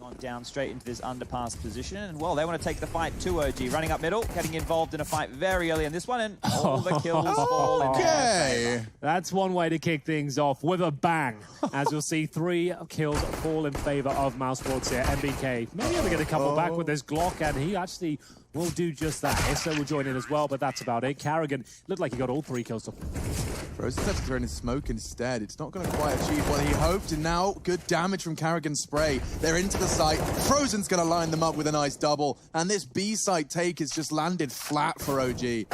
On down straight into this underpass position, and well, they want to take the fight to OG, running up middle, getting involved in a fight very early in this one, and all the kills fall in their favor. That's one way to kick things off with a bang, as you'll see 3 kills fall in favor of Mousesports here. MBK maybe able to get a couple back with this Glock, and he actually will do just that. ESL will join in as well, but that's about it. Karrigan looked like he got all 3 kills. Frozen's had to throw in his smoke instead. It's not going to quite achieve what he hoped, and now good damage from Karrigan's spray. They're into the site. Frozen's going to line them up with a nice double, and this B site take has just landed flat for OG.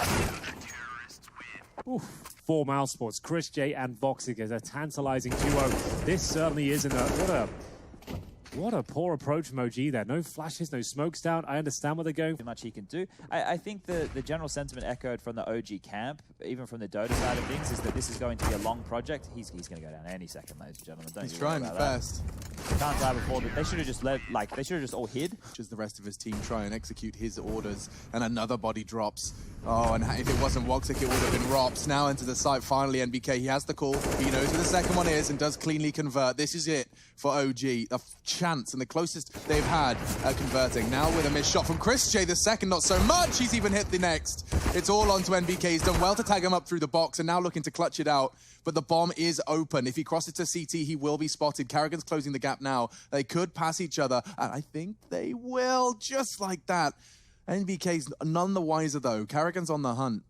Oof. For Mousesports, Chris J and Voxic is a tantalizing duo. This certainly isn't what a poor approach from OG there. No flashes, no smokes down. I understand what they're going for. Much he can do. I think the general sentiment echoed from the OG camp, even from the Dota side of things, is that this is going to be a long project. He's going to go down any second, ladies and gentlemen. Don't He's trying his best. Can't die before that. They should have just they should have just all hid. Just the rest of his team try and execute his orders, and another body drops. Oh, and if it wasn't Woxic, it would have been Rops. Now into the site, finally, NBK. He has the call. He knows where the second one is and does cleanly convert. This is it for OG. A chance and the closest they've had at converting. Now with a missed shot from Chris J, the second not so much. He's even hit the next. It's all onto NBK. He's done well to tag him up through the box and now looking to clutch it out. But the bomb is open. If he crosses to CT, he will be spotted. Karrigan's closing the gap now. They could pass each other, and I think they will, just like that. NBK's none the wiser, though. Karrigan's on the hunt.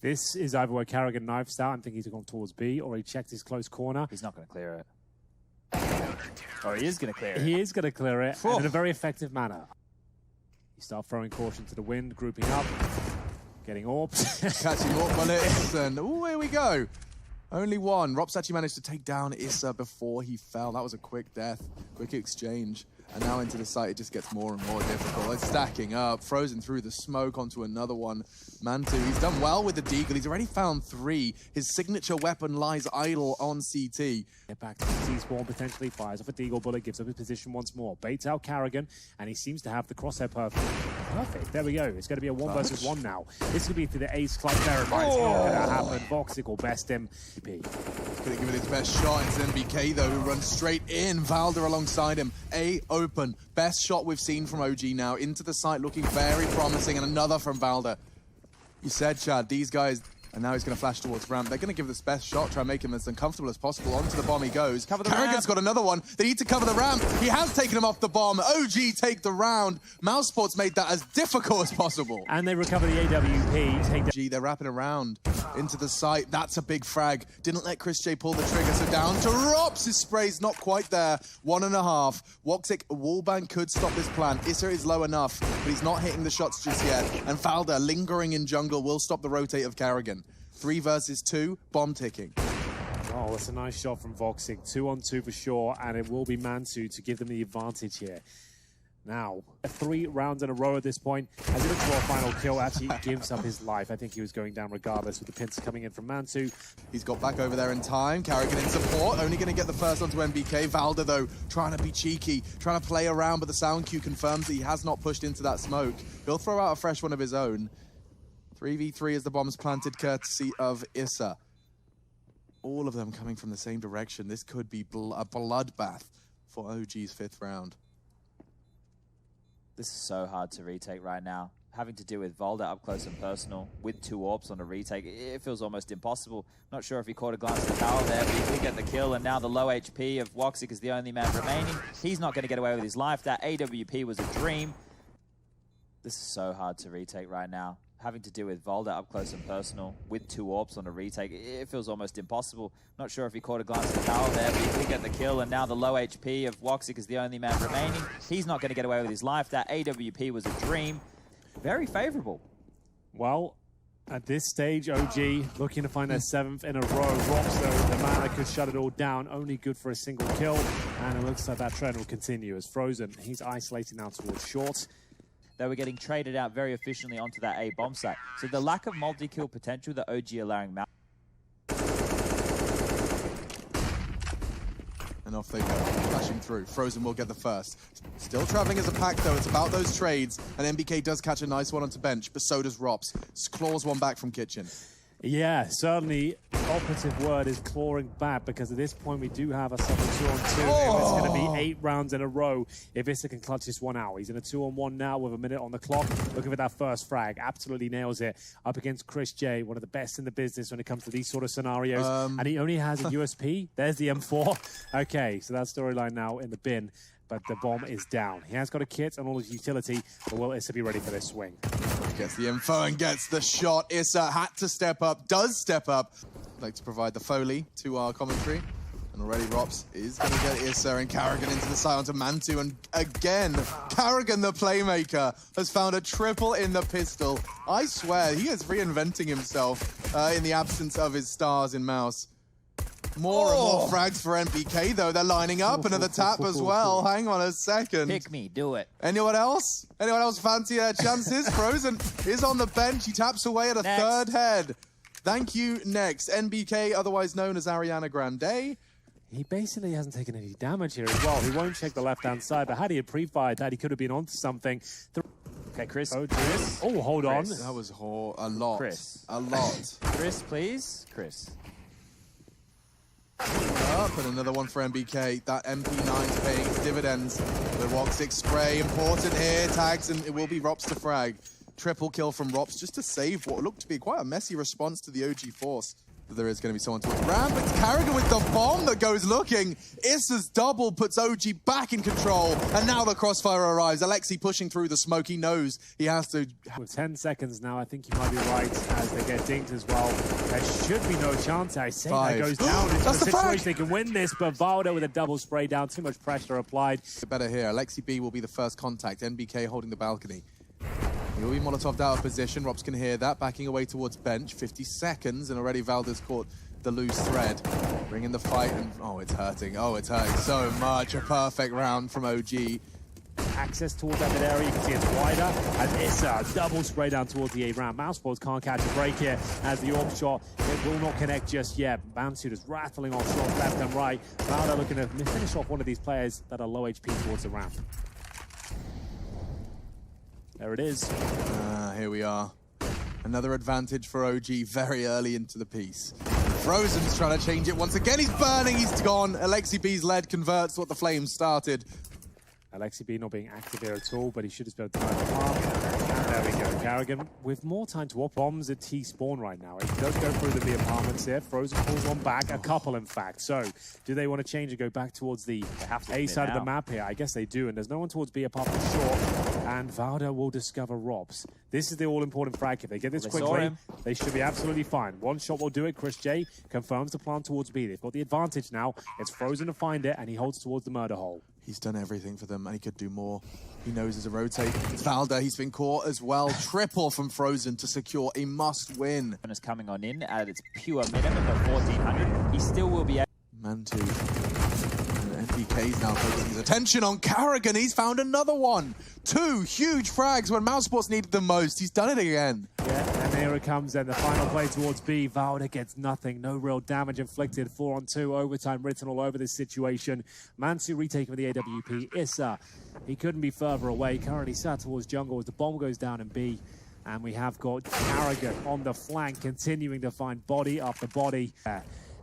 This is either where Karrigan knifes out and think he's gone towards B, or he checked his close corner. He's not going to clear it. Or he is going to clear it. He is going to clear it, and in a very effective manner. You start throwing caution to the wind, grouping up, getting orbed. Catching AWP bullets, and ooh, here we go. Only one. Rops actually managed to take down Issa before he fell. That was a quick death, quick exchange. And now into the site, it just gets more and more difficult. It's stacking up. Frozen through the smoke onto another one. Mantu, he's done well with the Deagle. He's already found 3. His signature weapon lies idle on CT. Get back to CT spawn, potentially fires off a Deagle bullet, gives up his position once more. Baits out Karrigan, and he seems to have the crosshair perfect. Perfect. There we go. It's going to be a 1 versus 1 now. This could be through the ace clutch verify. It's not going to happen. Voxic will best him. He's going to give it his best shot. It's NBK, though, who runs straight in. Valder alongside him. A open. Best shot we've seen from OG now. Into the site, looking very promising. And another from Valder. You said, Chad, these guys... And now he's going to flash towards ramp. They're going to give this best shot, try and make him as uncomfortable as possible. Onto the bomb he goes. Karrigan's got another one. They need to cover the ramp. He has taken him off the bomb. OG take the round. Mousesports made that as difficult as possible. And they recover the AWP. They're wrapping around into the site. That's a big frag. Didn't let Chris J pull the trigger. So down to Rops. His spray's not quite there. 1.5. Woxic wallbang could stop this plan. Issa is low enough, but he's not hitting the shots just yet. And Valder, lingering in jungle, will stop the rotate of Karrigan. 3 versus 2, bomb ticking. Oh, that's a nice shot from Voxic. 2 on 2 for sure, and it will be Mantu to give them the advantage here. Now, 3 rounds in a row at this point. As he looks for a final kill, actually gives up his life. I think he was going down regardless with the pincer coming in from Mantu. He's got back over there in time. Karrigan in support, only going to get the first onto NBK. Valder, though, trying to be cheeky, trying to play around, but the sound cue confirms that he has not pushed into that smoke. He'll throw out a fresh one of his own. 3v3 as the bomb's planted, courtesy of Issa. All of them coming from the same direction. This could be a bloodbath for OG's 5th round. This is so hard to retake right now. Having to deal with Valder up close and personal with 2 AWPs on a retake, it feels almost impossible. Not sure if he caught a glance at the tower there, but he did get the kill, and now the low HP of Woxic is the only man remaining. He's not going to get away with his life. That AWP was a dream. This is so hard to retake right now. Having to deal with Valder up close and personal with 2 AWPs on a retake, it feels almost impossible. Not sure if he caught a glance at the tower there, but he did get the kill, and now the low HP of Woxic is the only man remaining. He's not going to get away with his life. That AWP was a dream. Very favorable. Well, at this stage, OG looking to find their 7th in a row. Rops, though, the man that could shut it all down, only good for a single kill. And it looks like that trend will continue as Frozen. He's isolating now towards short. They were getting traded out very efficiently onto that A bomb site. So the lack of multi-kill potential that OG allowing Mouse. And off they go, flashing through. Frozen will get the first. Still traveling as a pack, though. It's about those trades. And NBK does catch a nice one onto bench, but so does Rops. Claws one back from Kitchen. Yeah, certainly operative word is clawing back, because at this point we do have a solid 2-on-2. Oh. It's going to be 8 rounds in a row if Issa can clutch this one out. He's in a 2-on-1 now with a minute on the clock. Looking for that first frag. Absolutely nails it up against Chris J, one of the best in the business when it comes to these sort of scenarios. And he only has a USP. There's the M4. Okay, so that storyline now in the bin. But the bomb is down. He has got a kit and all his utility, but will Issa be ready for this swing? Gets the info and gets the shot. Issa had to step up, does step up. I'd like to provide the Foley to our commentary. And already Rops is going to get Issa and Carrigan into the side onto Mantu. And again, Carrigan, the playmaker, has found a triple in the pistol. I swear, he is reinventing himself in the absence of his stars in Mouse. More and more frags for NBK, though. They're lining up. Another tap as well. Hang on a second. Pick me, do it. Anyone else? Anyone else fancy their chances? Frozen is on the bench. He taps away at a third head. Thank you. Next, NBK, otherwise known as Ariana Grande. He basically hasn't taken any damage here as well. He won't check the left-hand side, but had he pre-fired that, he could have been onto something. Okay, Chris. Oh, hold on. That was a lot. Chris. A lot. Chris, please. Chris. Up and another one for NBK. That MP9's paying its dividends. The Roxic spray important here. Tags, and it will be Rops to frag. Triple kill from Rops just to save what looked to be quite a messy response to the OG force. But there is going to be someone towards Ram, but it's Carrigan with the bomb that goes looking. Issa's double puts OG back in control, and now the crossfire arrives. Alexi pushing through the smoke. He knows he has to. With 10 seconds now, I think you might be right as they get dinked as well. There should be no chance. I say that goes down into That's the the situation frag. they can win this, but Valda with a double spray down. Too much pressure applied. Better here. Alexi B will be the first contact. NBK holding the balcony. He'll be Molotov'd out of position. Robs can hear that. Backing away towards bench. 50 seconds, and already Valda's caught the loose thread. Bringing the fight, and oh, it's hurting. Oh, it's hurting so much. A perfect round from OG. Access towards that mid area, you can see it's wider, and Issa double spray down towards the A round. Mousesports can't catch a break here as the orb shot, it will not connect just yet. Mansu is rattling off shots left and right. Now they're looking to finish off one of these players that are low HP towards the ramp. There it is. Here we are. Another advantage for OG very early into the piece. Frozen's trying to change it once again. He's burning, he's gone. Alexi B's lead converts what the flames started. Alexi B not being active here at all, but he should have spelled time to farm. And there we go. Carrigan with more time to op bombs at T-spawn right now. It does go through the apartments here. Frozen pulls one back, a couple in fact. So, do they want to change and go back towards the A side of the map here? I guess they do, and there's no one towards B apart from Short. And Valda will discover Robs. This is the all-important frag. If they get this quickly, they should be absolutely fine. One shot will do it. Chris J confirms the plan towards B. They've got the advantage now. It's Frozen to find it, and he holds towards the murder hole. He's done everything for them, and he could do more. He knows there's a rotate. It's Valda. He's been caught as well. Triple from Frozen to secure a must-win. And is coming on in at its pure minimum of 1,400. He still will be able. Mantu. And NBK's now focusing his attention on Carrigan. He's found another one. 2 huge frags when Mousesports needed them most. He's done it again. Yeah, and here it comes then. The final play towards B. Valda gets nothing. No real damage inflicted. 4-on-2. Overtime written all over this situation. Mansu retaking with the AWP. Issa, he couldn't be further away. Currently sat towards jungle as the bomb goes down in B. And we have got Carrigan on the flank, continuing to find body after body.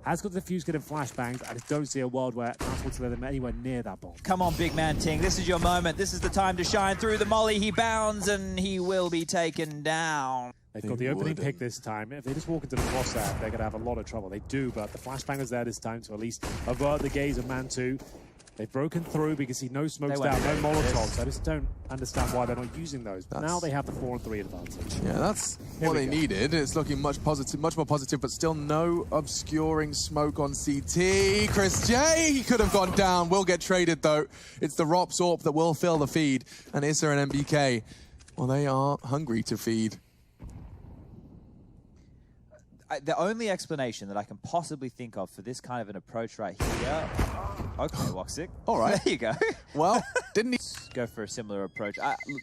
Has got the fuse getting flashbangs. I just don't see a world where Mousesports let them anywhere near that bomb. Come on, big man Ting. This is your moment. This is the time to shine through the molly. He bounds and he will be taken down. They've got the opening pick this time. If they just walk into the cross out, they're going to have a lot of trouble. They do, but the flashbang is there this time to at least avert the gaze of Mantu. They've broken through because see no smokes down, no Molotovs. I just don't understand why they're not using those. But now they have the 4-on-3 advantage. Yeah, that's what they needed. It's looking much more positive, but still no obscuring smoke on CT. Chris J, he could have gone down. Will get traded though. It's the Rops AWP that will fill the feed, and Issa and NBK, well, they are hungry to feed. The only explanation that I can possibly think of for this kind of an approach right here. Okay, Woxic. All right. There you go. Well, didn't he go for a similar approach?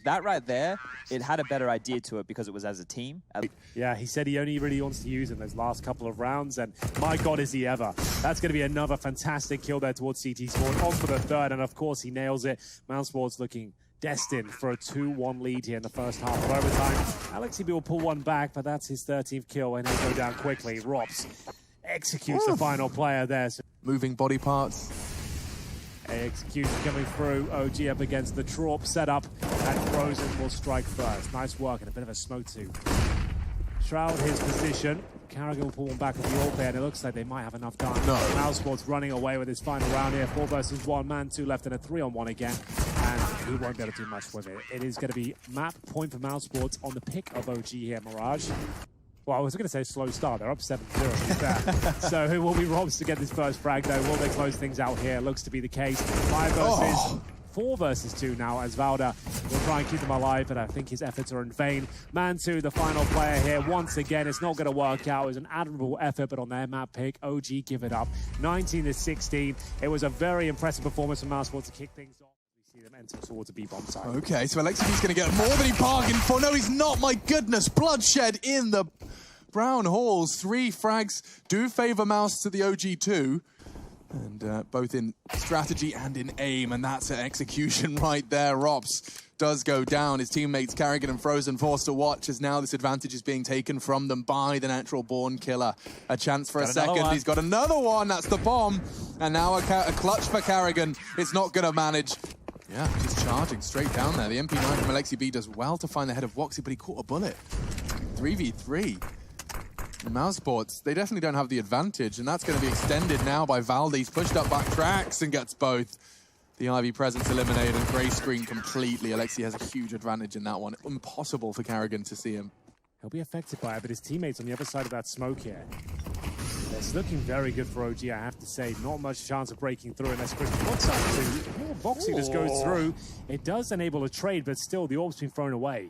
That right there, it had a better idea to it because it was as a team. Yeah, he said he only really wants to use in those last couple of rounds, and my God, is he ever. That's going to be another fantastic kill there towards CT spawn. On for the third, and of course he nails it. Mousesports looking destined for a 2-1 lead here in the first half of overtime. Alexi B will pull one back, but that's his 13th kill, and he'll go down quickly. Rops executes the final player there. So Moving body parts. execution coming through. OG up against the Trop setup, and Frozen will strike first. Nice work, and a bit of a smoke to shroud his position. Carrigan will pull one back with the ult there, and it looks like they might have enough time. No. Mousesports running away with his final round here. 4 versus 1, man 2 left, and a 3-on-1 again. And he won't be able to do much with it. It is going to be map point for Mousesports on the pick of OG here, Mirage. Well, I was going to say slow start. They're up 7-0. So who will be Robs to get this first frag, though? Will they close things out here? Looks to be the case. 5 versus 4 versus 2 now, as Valda will try and keep them alive, but I think his efforts are in vain. Man 2, the final player here. Once again, it's not going to work out. It was an admirable effort, but on their map pick, OG give it up. 19-16. It was a very impressive performance from Mousesports to kick things off. We see them enter towards the B-bomb side. Okay, so Alexi's going to get more than he bargained for. No, he's not. My goodness. Bloodshed in the Brown Halls. 3 frags do favor Mouse to the OG2. And both in strategy and in aim, and that's an execution right there. Rops does go down. His teammates Carrigan and Frozen forced to watch as now this advantage is being taken from them by the natural born killer. A chance for a second. He's got another one. That's the bomb. And now a clutch for Carrigan. It's not going to manage. Yeah, just charging straight down there. The MP9 from Alexi B does well to find the head of Woxy, but he caught a bullet. 3v3. Mousesports, they definitely don't have the advantage, and that's going to be extended now by Valde. He's pushed up back tracks and gets both. The Ivy presence eliminated and grey screen completely. Alexi has a huge advantage in that one. Impossible for Carrigan to see him. He'll be affected by it, but his teammates on the other side of that smoke here. It's looking very good for OG, I have to say. Not much chance of breaking through unless Christian looks up to. Boxing just goes through. It does enable a trade, but still the orb's been thrown away.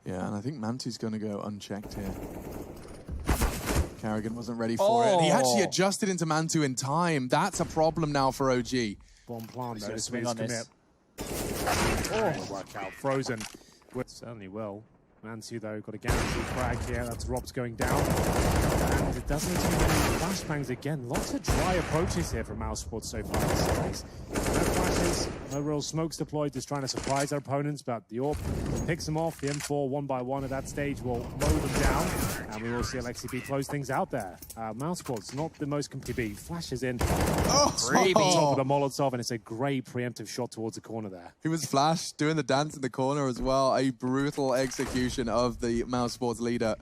Yeah, and I think Mantu's going to go unchecked here. Carrigan wasn't ready for it. He actually adjusted into Mantu in time. That's a problem now for OG. Bomb plant, though. Swing on this. It'll work out. Frozen. Certainly will. Mantu, though, got a guaranteed frag here. That's Robs going down. And it doesn't seem many flashbangs again. Lots of dry approaches here from Mousesports so far this series. No flashes, no real smokes deployed, just trying to surprise their opponents, but the AWP picks them off. The M4 one by one at that stage will mow them down, and we will see Alexi B close things out there. Mousesports, not the most complete. Flashes in, top of the Molotov, and it's a great preemptive shot towards the corner there. He was Flash doing the dance in the corner as well. A brutal execution of the Mousesports leader.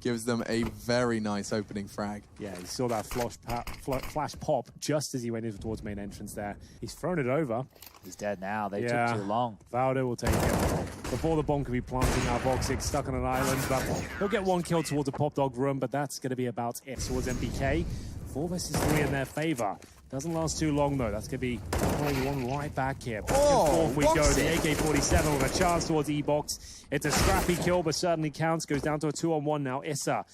Gives them a very nice opening frag. Yeah, he saw that flash pop just as he went in towards main entrance there. He's thrown it over. He's dead now. They took too long. Valdo will take it. Before the bomb can be planted now, Voxic stuck on an island, but he'll get one kill towards the pop dog room, but that's going to be about it towards MBK. 4 versus 3 in their favor. Doesn't last too long, though. That's going to be pulling one right back here. Back and forth we go. The AK-47 with a chance towards E-Box. It's a scrappy kill, but certainly counts. Goes down to a 2-on-1 now. Issa.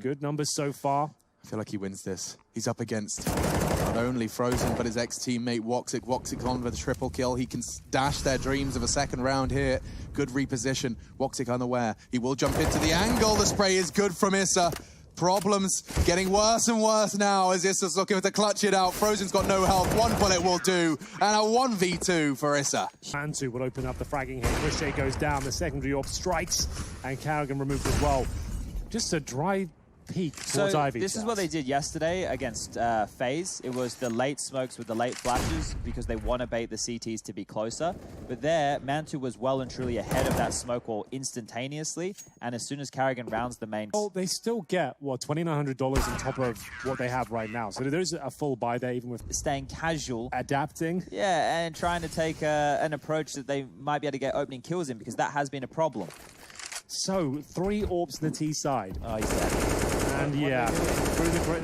Good numbers so far. I feel like he wins this. He's up against not only Frozen, but his ex-teammate Woxic. Woxic on with a triple kill. He can dash their dreams of a second round here. Good reposition. Woxic unaware. He will jump into the angle. The spray is good from Issa. Problems getting worse and worse now as Issa's looking to clutch it out. Frozen's got no help. 1 bullet will do. And a 1v2 for Issa. Mantu will open up the fragging here. Ricochet goes down. The secondary AWP strikes. And Carrigan removed as well. Just a dry peek towards Ivy. This is what they did yesterday against FaZe. It was the late smokes with the late flashes because they want to bait the CTs to be closer. But there, Mantu was well and truly ahead of that smoke wall instantaneously. And as soon as Carrigan rounds the main... Well, they still get, what, $2,900 on top of what they have right now. So there's a full buy there, even with... Staying casual. Adapting. Yeah, and trying to take an approach that they might be able to get opening kills in because that has been a problem. So, 3 AWPs on the T side. Oh, he's dead. And yeah,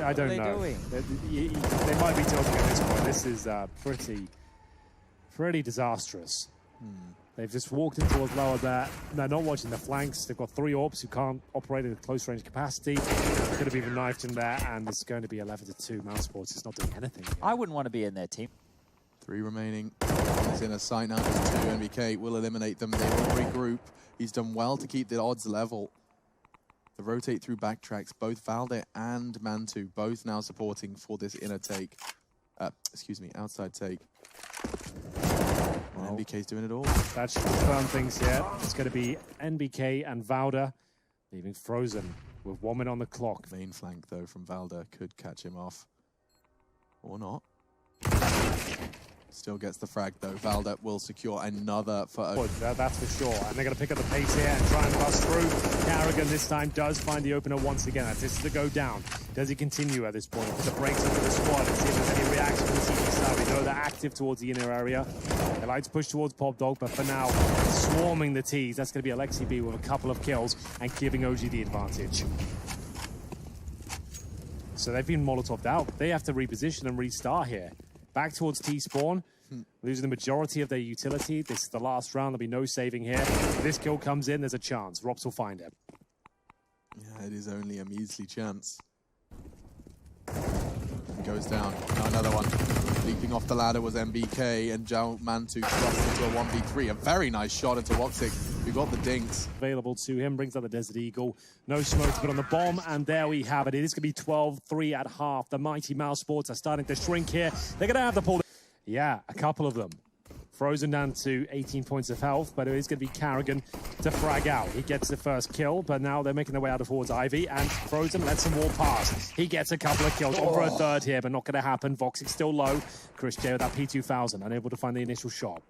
I don't know. They might be tilting at this point. This is pretty disastrous. They've just walked in towards lower there. They're not watching the flanks. They've got 3 AWPs who can't operate at a close range capacity. Could have even knifed him there, and it's going to be 11-2. Mousesports is not doing anything here. I wouldn't want to be in their team. 3 remaining. He's in a sight now. Just 2. MBK will eliminate them. They will regroup. He's done well to keep the odds level. The rotate through backtracks, both Valde and Mantu, both now supporting for this inner take. Excuse me, outside take. Well, NBK's doing it all. That should confirm things here. It's going to be NBK and Valda leaving Frozen with 1 minute on the clock. Main flank, though, from Valda could catch him off. Or not. Still gets the frag, though. Valda will secure another for... That's for sure. And they're going to pick up the pace here and try and bust through. Karrigan this time does find the opener once again. This is the go down. Does he continue at this point? Put the brakes into the squad and see if there's any reaction from the CT side. We know they're active towards the inner area. They like to push towards Pop Dog, but for now, swarming the T's. That's going to be Alexi B with a couple of kills and giving OG the advantage. So they've been Molotov'd out. They have to reposition and restart here. Back towards T-spawn, losing the majority of their utility. This is the last round. There'll be no saving here. If this kill comes in, there's a chance. Rops will find it. Yeah, it is only a measly chance. Goes down. Now another one. Leaping off the ladder was MBK, and Jao Mantu thrust into a 1v3. A very nice shot into Woxic, who got the dinks. Available to him, brings out the Desert Eagle. No smoke to put on the bomb, and there we have it. It is going to be 12-3 at half. The mighty Mousesports are starting to shrink here. They're going to have to pull... Yeah, a couple of them. Frozen down to 18 points of health, but it is going to be Karrigan to frag out. He gets the first kill, but now they're making their way out towards Ivy, and Frozen lets them walk past. He gets a couple of kills. On for a third here, but not going to happen. Voxic still low. Chris J with that P2000, unable to find the initial shot.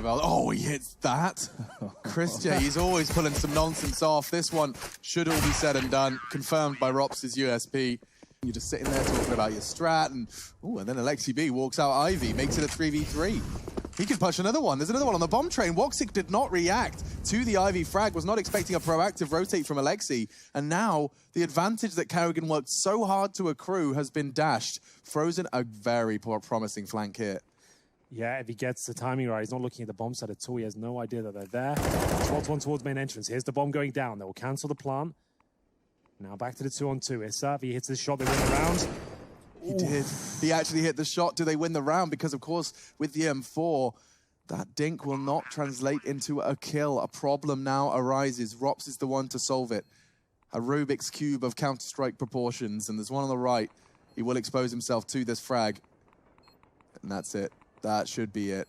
Oh, he hits that. Chris J, he's always pulling some nonsense off. This one should all be said and done. Confirmed by Rops' USP. You're just sitting there talking about your strat, and then Alexi B walks out Ivy, makes it a 3v3. He could push another one. There's another one on the bomb train. Woxic did not react to the Ivy frag, was not expecting a proactive rotate from Alexi, and now the advantage that Karrigan worked so hard to accrue has been dashed. Frozen, a very promising flank here. Yeah, if he gets the timing right, he's not looking at the bomb site at all. He has no idea that they're there. Spots one towards main entrance. Here's the bomb going down. They will cancel the plant. Now back to the 2-on-2. Issa, if he hits the shot, they win the round. He did. He actually hit the shot. Do they win the round? Because, of course, with the M4, that dink will not translate into a kill. A problem now arises. Rops is the one to solve it. A Rubik's Cube of Counter-Strike proportions, and there's one on the right. He will expose himself to this frag. And that's it. That should be it.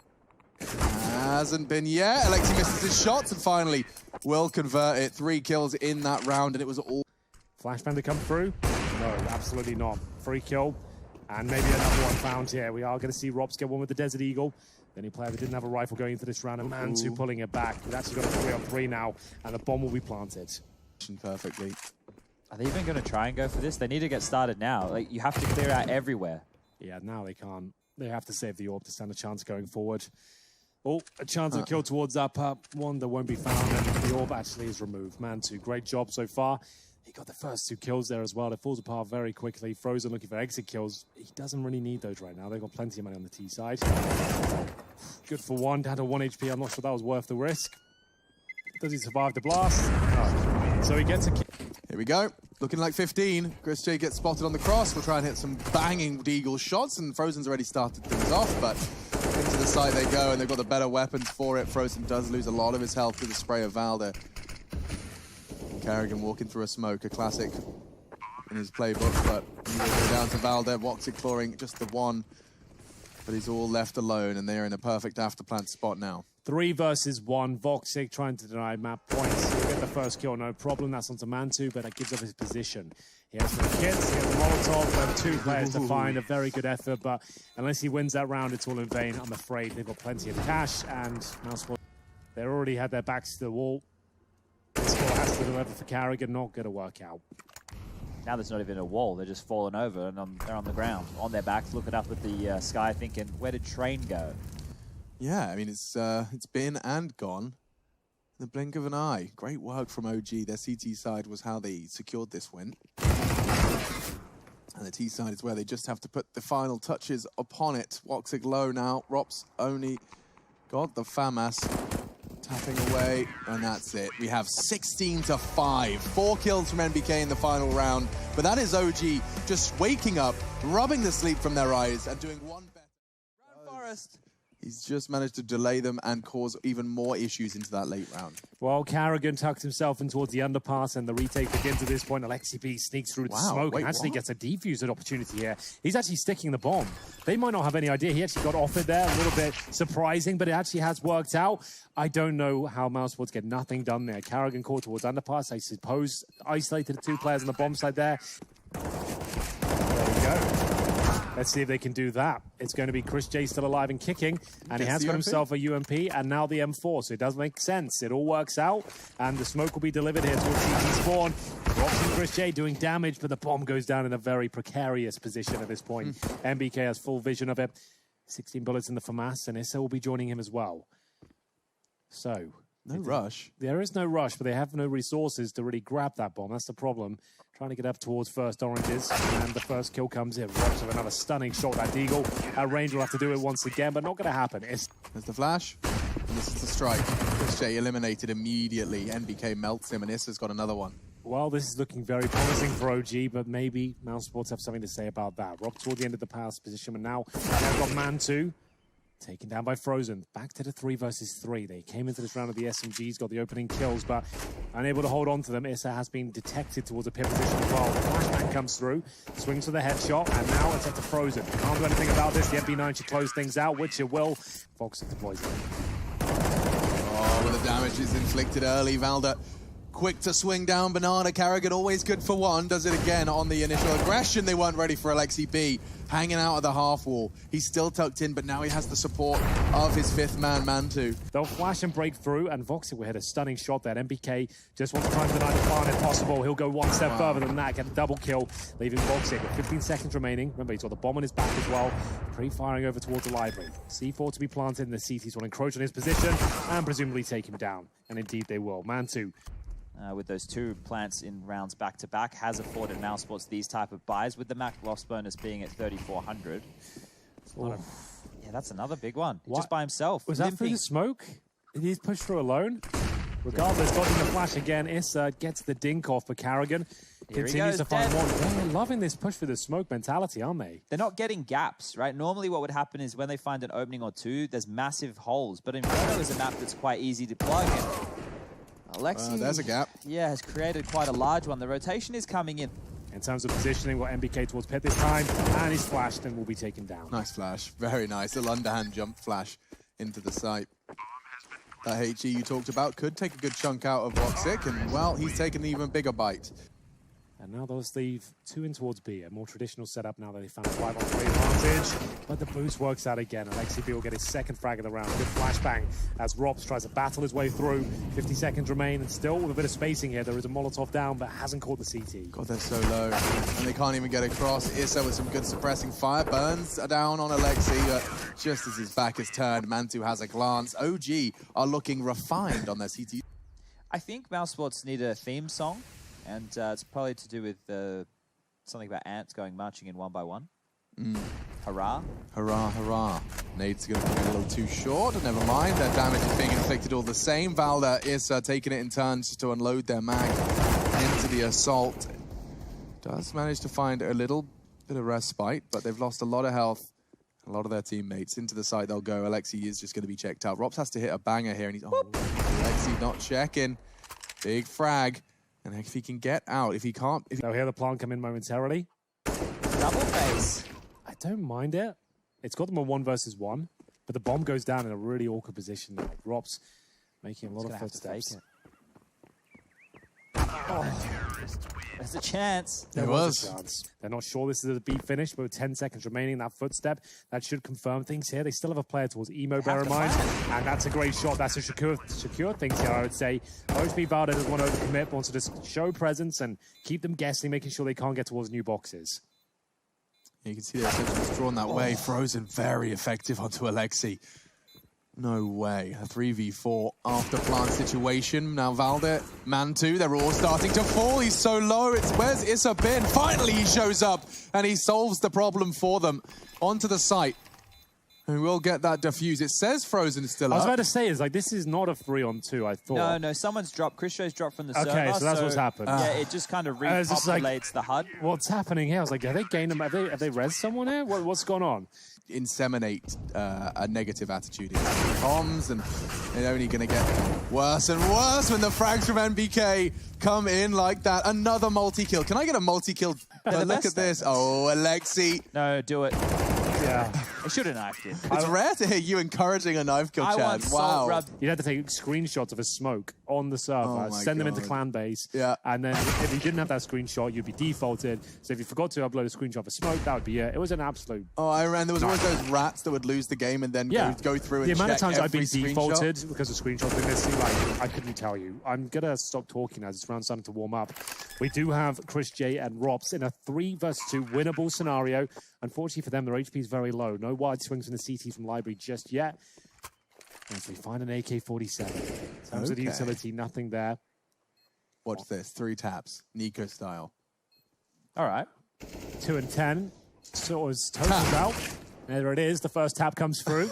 Hasn't been yet. Alexi misses his shots and finally will convert it. 3 kills in that round, and it was all... Flashbang to come through? No, absolutely not. Free kill, and maybe another one found here. We are going to see Rops get one with the Desert Eagle. The only player that didn't have a rifle going into this round, and Mantu pulling it back. We've actually got a 3-on-3 now, and the bomb will be planted. Perfectly. Are they even going to try and go for this? They need to get started now. Like, you have to clear out everywhere. Yeah, now they can't. They have to save the orb to stand a chance going forward. Oh, a chance of a kill towards that one that won't be found, and the orb actually is removed. Mantu, great job so far. He got the first 2 kills there as well. It falls apart very quickly. Frozen looking for exit kills. He doesn't really need those right now. They've got plenty of money on the T side. Good for 1, down to 1 HP. I'm not sure that was worth the risk. Does he survive the blast? No. So he gets a kill. Here we go. Looking like 15. Chris J gets spotted on the cross. We'll try and hit some banging Deagle shots, and Frozen's already started things off, but into the side they go, and they've got the better weapons for it. Frozen does lose a lot of his health with the spray of Valda. Karrigan walking through a smoke, a classic in his playbook, but he will go down to Valda. Woxic clawing just the one, but he's all left alone, and they're in a perfect afterplant spot now. 3 versus 1. Voxic trying to deny map points. He'll get the first kill, no problem. That's onto Mantu, but that gives up his position. He has the kits, he has the Molotov, and 2 players to find. A very good effort, but unless he wins that round, it's all in vain. I'm afraid they've got plenty of cash, and Mousesports, they already had their backs to the wall. This score has to deliver for Karrigan, not going to work out. Now there's not even a wall. They're just falling over, and they're on the ground, on their backs, looking up at the sky, thinking, where did train go? Yeah, I mean, it's been and gone in the blink of an eye. Great work from OG. Their CT side was how they secured this win. And the T side is where they just have to put the final touches upon it. Woxic low now. Rops only got the FAMAS tapping away, and that's it. We have 16-5. 4 kills from NBK in the final round. But that is OG just waking up, rubbing the sleep from their eyes, and doing one better. Run, Forest! He's just managed to delay them and cause even more issues into that late round. Well, Carrigan tucks himself in towards the underpass, and the retake begins at this point. Alexi B sneaks through the smoke and actually gets a defused opportunity here. He's actually sticking the bomb. They might not have any idea. He actually got off it there, a little bit surprising, but it actually has worked out. I don't know how Mousesports get nothing done there. Carrigan caught towards underpass, I suppose, isolated the 2 players on the bomb side there. There we go. Let's see if they can do that. It's going to be Chris J still alive and kicking, and he has got himself a UMP and now the M4, so it does make sense. It all works out, and the smoke will be delivered here towards CT spawn. Drops in Chris J doing damage, but the bomb goes down in a very precarious position at this point. MBK has full vision of it. 16 bullets in the FAMAS, and Issa will be joining him as well. So... No rush. There is no rush, but they have no resources to really grab that bomb. That's the problem. Trying to get up towards first oranges, and the first kill comes in. Robs with another stunning shot at Deagle. Range will have to do it once again, but not going to happen. There's the flash, and this is the strike. Chris J eliminated immediately. NBK melts him, and Issa's got another one. Well, this is looking very promising for OG, but maybe Mousesports have something to say about that. Rob toward the end of the pass position, and now they've got man 2. Taken down by Frozen. Back to the 3 versus 3. They came into this round of the SMGs, got the opening kills, but unable to hold on to them. Issa has been detected towards a pit position as well. The flashbang comes through, swings for the headshot, and now it's up to Frozen. Can't do anything about this. The MP9 should close things out, which it will. Fox deploys it. Oh, well, the damage is inflicted early. Valda quick to swing down. Bernarda Carrigan always good for one. Does it again on the initial aggression. They weren't ready for Alexi B. Hanging out at the half wall. He's still tucked in, but now he has the support of his 5th man, Man2. They'll flash and break through, and Voxic will hit a stunning shot there. MBK just wants to try and deny the farm if possible. He'll go one step further than that, get a double kill, leaving Voxic with 15 seconds remaining. Remember, he's got the bomb on his back as well. Pre-firing over towards the library. C4 to be planted, and the CTs will encroach on his position and presumably take him down. And indeed they will. Man2. With those 2 plants in rounds back-to-back, has afforded Mousesports these type of buys, with the max loss bonus being at 3,400. Yeah, that's another big one. Just by himself. Was that through the smoke? Did he push through alone? Regardless, dodging the flash again. Issa gets the dink off, but Carrigan continues to find more. They're loving this push for the smoke mentality, aren't they? They're not getting gaps, right? Normally what would happen is when they find an opening or 2, there's massive holes. But Inferno is a map that's quite easy to plug in. Alexi, there's a gap. Yeah, has created quite a large one. The rotation is coming in. In terms of positioning, we'll MBK towards pit this time, and he's flashed and will be taken down. Nice flash. Very nice. Little underhand jump flash into the site. That HE you talked about could take a good chunk out of Voxic, and, well, he's taken an even bigger bite. And now they'll leave 2 in towards B, a more traditional setup now that they found a 5-on-3 advantage. But the boost works out again. Alexi B will get his 2nd frag of the round. Good flashbang as Robs tries to battle his way through. 50 seconds remain, and still with a bit of spacing here. There is a Molotov down, but hasn't caught the CT. God, they're so low, and they can't even get across. Issa with some good suppressing fire. Burns down on Alexi, but just as his back is turned, Man2 has a glance. OG are looking refined on their CT. I think Mousesports need a theme song. And it's probably to do with something about ants going marching in 1 by 1. Hurrah. Hurrah, hurrah. Nade's going to come in a little too short. Never mind, their damage is being inflicted all the same. Valda is taking it in turns to unload their mag into the assault. Does manage to find a little bit of respite, but they've lost a lot of health. A lot of their teammates. Into the site they'll go. Alexi is just going to be checked out. Robs has to hit a banger here, and he's... Oh, Alexi not checking. Big frag. And if he can get out, if he can't... They'll hear the plant come in momentarily. Double face. I don't mind it. It's got them a 1 versus 1, but the bomb goes down in a really awkward position now. Robs making a lot of footsteps. Oh. There's a chance. There was a chance. They're not sure this is a B finish, but with 10 seconds remaining, that footstep, that should confirm things here. They still have a player towards Emo, bear in mind. And that's a great shot. That's a secure things here, I would say. OHP Valda doesn't want to overcommit, wants to just show presence and keep them guessing, making sure they can't get towards new boxes. You can see their attention was drawn that way. Frozen very effective onto Alexi. No way. A 3v4 after plant situation. Now Valde, Man2, they're all starting to fall. He's so low. Where's Issa been? Finally he shows up and he solves the problem for them. Onto the site. And we'll get that defuse. It says Frozen still up. I was about to say, this is not a 3-on-2, I thought. No, someone's dropped. Chris Show's dropped from the server. Okay, so that's what's happened. Yeah, it just kind of repopulates the HUD. What's happening here? I was like, are they gained them? Have they res someone here? What's going on? inseminate a negative attitude into comms, and it's only going to get worse and worse when the frags from NBK come in like that. Another multi-kill. Can I get a multi-kill? But look at this. Oh, Alexi. No, do it. Yeah. I should have knifed you. It's rare to hear you encouraging a knife kill, I Chad. want Wow. salt rub. You'd have to take screenshots of a smoke on the server, Oh my send them into God. clan base, Yeah. and then if you didn't have that screenshot, you'd be defaulted. So if you forgot to upload a screenshot of a smoke, that would be it. It was an absolute... Oh, I ran. There was always those rats that would lose the game and then go through and the amount of check times I've been every screenshot. defaulted because the screenshots been missing, like, I couldn't tell you. I'm going to stop talking as this round's starting to warm up. We do have Chris J and Rops in a 3 versus 2 winnable scenario. Unfortunately for them, their HP is very low. No wide swings from the CT from Library just yet. As we find an AK-47. In terms of the utility, nothing there. Watch this. 3 taps. Nico style. All right. 2 and 10. So it's totaled out. There it is. The first tap comes through.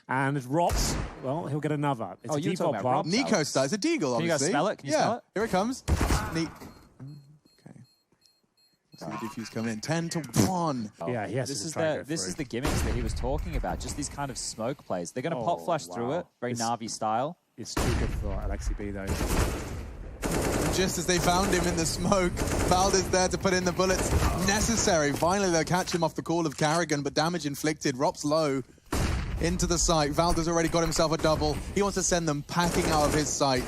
And Rops, well, he'll get another. It's a you were default talking about pop. Rops. Nico style. It's a deagle, Can you guys obviously. smell it? Can you smell it? Here it comes. Okay. See the defuse coming in. 10-1. Yeah, he has This to is try and the go this through. is the gimmicks that he was talking about. Just these kind of smoke plays. They're going to pop flash through wow. it, very It's- Na'Vi style. It's too good for Alexi B, though. Just as they found him in the smoke, Valdez there to put in the bullets necessary. Finally, they'll catch him off the call of Carrigan, but damage inflicted. Rops low into the site. Valdez already got himself a double. He wants to send them packing out of his site,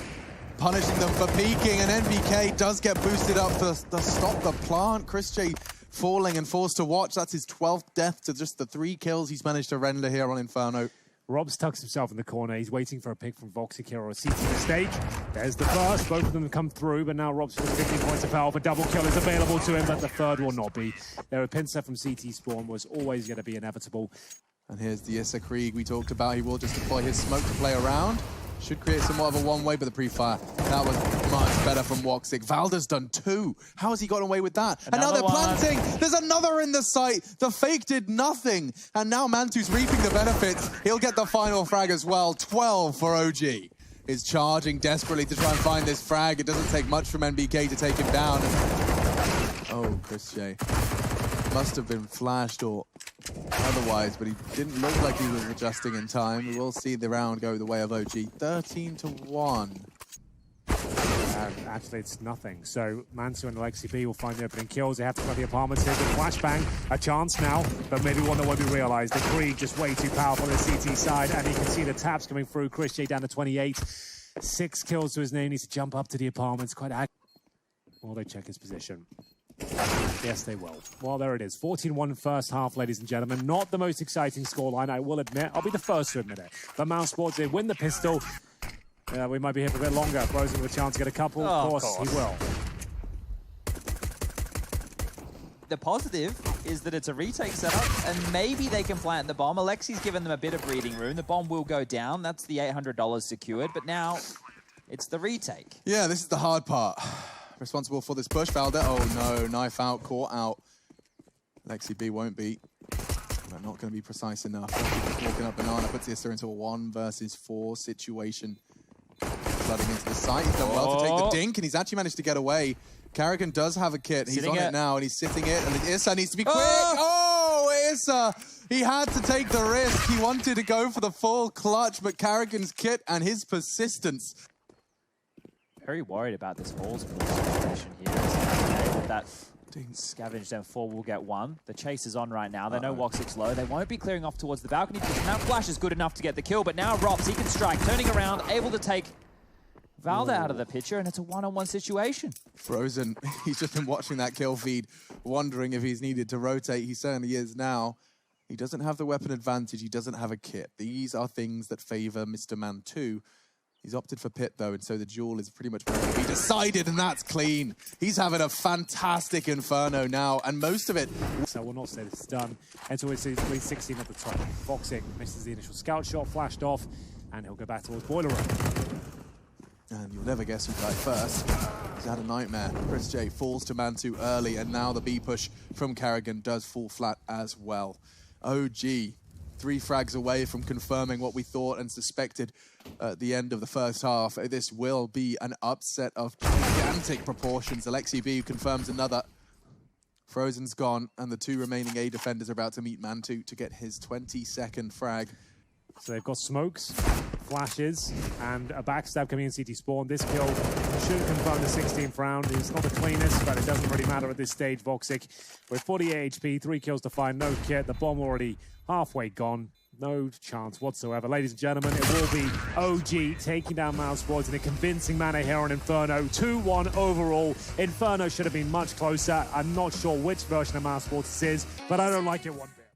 punishing them for peeking, and NBK does get boosted up to stop the plant. Chris J falling and forced to watch. That's his 12th death to just the 3 kills he's managed to render here on Inferno. Robs tucks himself in the corner. He's waiting for a pick from Voxic here or a CT mistake. There's the first. Both of them come through, but now Robs with 15 points of power. A double kill is available to him, but the third will not be. There, a pincer from CT spawn was always going to be inevitable. And here's the Issa Krieg we talked about. He will just deploy his smoke to play around. Should create somewhat of a one-way, but the pre-fire, that was much better from Woxic. Valda's done 2. How has he got away with that? And now they're planting. There's another in the site. The fake did nothing. And now Mantu's reaping the benefits. He'll get the final frag as well. 12 for OG. Is charging desperately to try and find this frag. It doesn't take much from NBK to take him down. Oh, Chris J. Must have been flashed or otherwise, but he didn't look like he was adjusting in time. We will see the round go the way of OG. 13-1. And actually, it's nothing. So Mansu and Alexi B will find the opening kills. They have to play the apartments here. Good flashbang. A chance now, but maybe one that won't be realized. The Krieg just way too powerful on the CT side, and you can see the taps coming through. Chris J down to 28. 6 kills to his name. Needs to jump up to the apartments. Quite while they check his position. Yes, they will. Well, there it is. 14-1 first half, ladies and gentlemen. Not the most exciting scoreline, I will admit. I'll be the first to admit it. But Mousesports, they win the pistol. We might be here for a bit longer. Frozen with a chance to get a couple. Of course, he will. The positive is that it's a retake setup, and maybe they can plant the bomb. Alexi's given them a bit of breathing room. The bomb will go down. That's the $800 secured, but now it's the retake. Yeah, this is the hard part. Responsible for this push, Valda. Oh no, knife out, caught out. Alexi B won't be. But not going to be precise enough. Walking up Banana puts Issa into a 1 versus 4 situation. Flooding into the site. He's done well to take the dink, and he's actually managed to get away. Carrigan does have a kit. He's on it now, and he's sitting it. And Issa needs to be quick. Oh, Issa! He had to take the risk. He wanted to go for the full clutch, but Carrigan's kit and his persistence. Very worried about this Halls situation here. With that scavenged M4 will get 1. The chase is on right now. They know Woxic's low. They won't be clearing off towards the balcony because that flash is good enough to get the kill. But now Rops, he can strike, turning around, able to take Valda out of the picture, and it's a one-on-one situation. Frozen, he's just been watching that kill feed, wondering if he's needed to rotate. He certainly is now. He doesn't have the weapon advantage. He doesn't have a kit. These are things that favor Mr. Man 2. He's opted for pit, though, and so the duel is pretty much going to be decided, and that's clean. He's having a fantastic Inferno now, and most of it... So we'll not say this is done until we see 16 at the top. Voxic misses the initial scout shot, flashed off, and he'll go back towards Boiler Room. And you'll never guess who died first. He's had a nightmare. Chris J falls to Mantu early, and now the B push from Carrigan does fall flat as well. OG, 3 frags away from confirming what we thought and suspected at the end of the first half. This will be an upset of gigantic proportions. Alexi B confirms another. Frozen's gone, and the 2 remaining A defenders are about to meet Mantu to get his 22nd frag. So they've got smokes, flashes, and a backstab coming in CT spawn. This kill should confirm the 16th round. It's not the cleanest, but it doesn't really matter at this stage. Voxic with 48 HP, 3 kills to find, no kit. The bomb already halfway gone. No chance whatsoever. Ladies and gentlemen, it will be OG taking down Mousesports in a convincing manner here on Inferno. 2-1 overall. Inferno should have been much closer. I'm not sure which version of Mousesports this is, but I don't like it one bit.